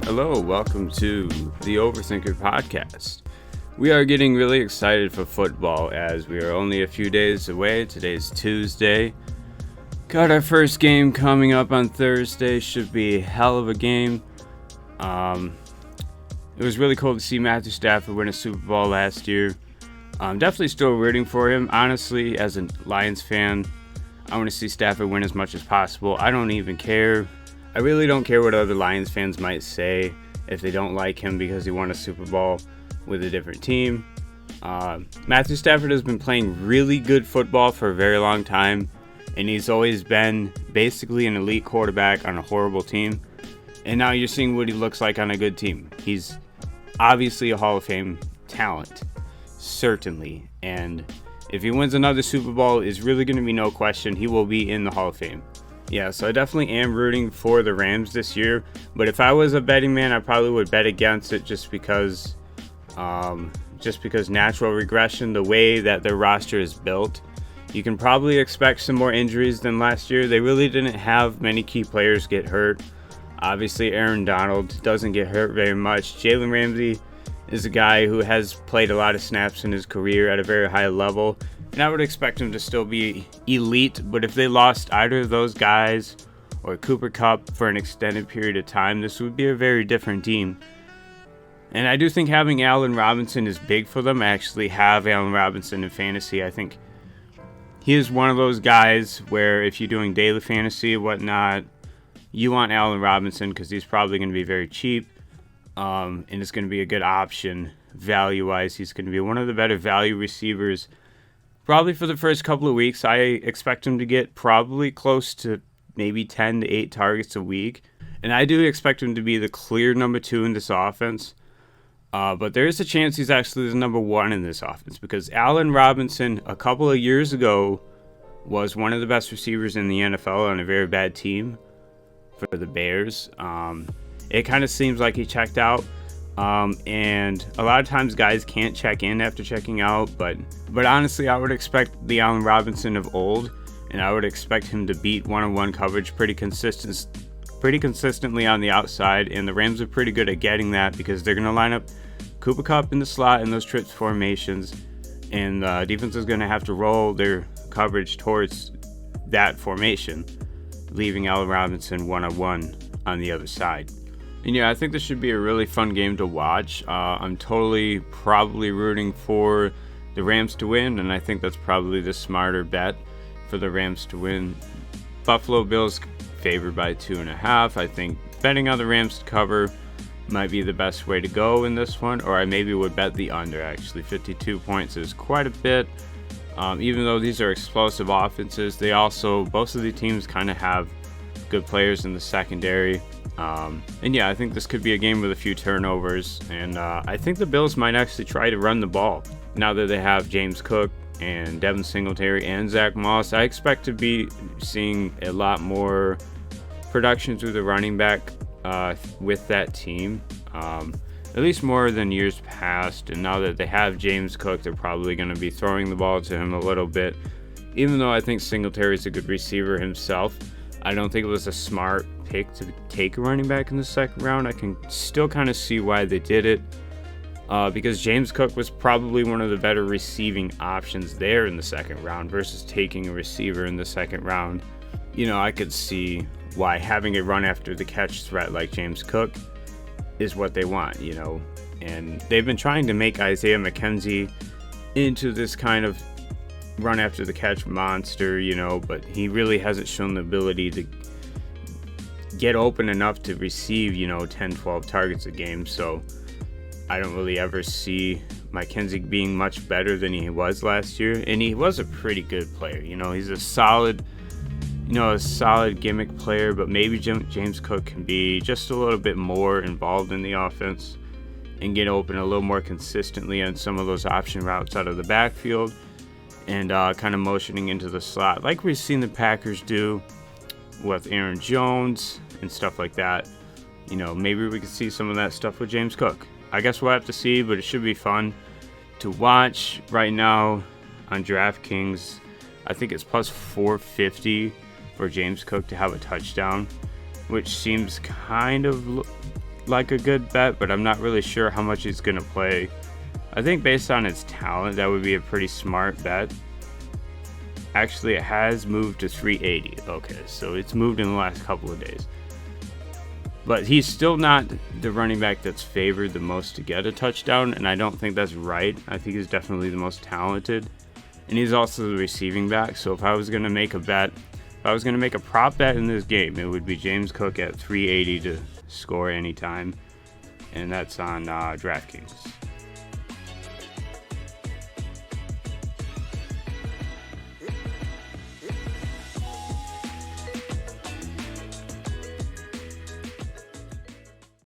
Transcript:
Hello, welcome to the Overthinker podcast. We are getting really excited for football as we are only a few days away. Today's Tuesday. Got our first game coming up on Thursday. Should be a hell of a game. It was really cool to see Matthew Stafford win a Super Bowl last year. I'm definitely still rooting for him. Honestly, as a Lions fan, I want to see Stafford win as much as possible. I don't even care. I really don't care what other Lions fans might say if they don't like him because he won a Super Bowl with a different team. Matthew Stafford has been playing really good football for a very long time, and he's always been basically an elite quarterback on a horrible team. And now you're seeing what he looks like on a good team. He's obviously a Hall of Fame talent, certainly. And if he wins another Super Bowl, it's really going to be no question he will be in the Hall of Fame. Yeah, so I definitely am rooting for the Rams this year. But if I was a betting man, I probably would bet against it just because natural regression, the way that their roster is built. You can probably expect some more injuries than last year. They really didn't have many key players get hurt. Obviously, Aaron Donald doesn't get hurt very much. Jalen Ramsey is a guy who has played a lot of snaps in his career at a very high level. And I would expect him to still be elite, but if they lost either of those guys or Cooper Kupp for an extended period of time, this would be a very different team. And I do think having Allen Robinson is big for them. I actually have Allen Robinson in fantasy. I think he is one of those guys where if you're doing daily fantasy and whatnot, you want Allen Robinson because he's probably going to be very cheap, and it's going to be a good option value-wise. He's going to be one of the better value receivers probably for the first couple of weeks. I expect him to get probably close to maybe 10 to 8 targets a week. And I do expect him to be the clear number 2 in this offense. But there is a chance he's actually the number 1 in this offense because Allen Robinson a couple of years ago was one of the best receivers in the NFL on a very bad team for the Bears. It kind of seems like he checked out. And a lot of times guys can't check in after checking out, but honestly, I would expect the Allen Robinson of old, and I would expect him to beat one-on-one coverage pretty consistently on the outside, and the Rams are pretty good at getting that because they're going to line up Cooper Kupp in the slot in those trips formations, and the defense is going to have to roll their coverage towards that formation, leaving Allen Robinson one-on-one on the other side. And yeah, I think this should be a really fun game to watch. I'm probably rooting for the Rams to win, and I think that's probably the smarter bet for the Rams to win. Buffalo Bills favored by 2.5. I think betting on the Rams to cover might be the best way to go in this one, or I maybe would bet the under, actually. 52 points is quite a bit. Even though these are explosive offenses, both of the teams kind of have good players in the secondary. And yeah, I think this could be a game with a few turnovers, and I think the Bills might actually try to run the ball. Now that they have James Cook and Devin Singletary and Zach Moss, I expect to be seeing a lot more production through the running back with that team, at least more than years past. And now that they have James Cook, they're probably going to be throwing the ball to him a little bit. Even though I think Singletary is a good receiver himself, I don't think it was a smart pick to take a running back in the second round. I can still kind of see why they did it, because James Cook was probably one of the better receiving options there in the second round versus taking a receiver in the second round. You know, I could see why having a run after the catch threat like James Cook is what they want, you know. And they've been trying to make Isaiah McKenzie into this kind of run after the catch monster, you know, but he really hasn't shown the ability to get open enough to receive, 10, 12 targets a game. So I don't really ever see McKenzie being much better than he was last year. And he was a pretty good player. He's a solid gimmick player, but maybe James Cook can be just a little bit more involved in the offense and get open a little more consistently on some of those option routes out of the backfield. And kind of motioning into the slot like we've seen the Packers do with Aaron Jones and stuff like that. Maybe we could see some of that stuff with James Cook. I guess we'll have to see, but it should be fun to watch. Right now on DraftKings, I think it's plus 450 for James Cook to have a touchdown, which seems kind of like a good bet, but I'm not really sure how much he's going to play. I think based on his talent, that would be a pretty smart bet. Actually, it has moved to 380. Okay, so it's moved in the last couple of days. But he's still not the running back that's favored the most to get a touchdown, and I don't think that's right. I think he's definitely the most talented. And he's also the receiving back, so if I was going to make a bet, if I was going to make a prop bet in this game, it would be James Cook at 380 to score anytime, and that's on DraftKings.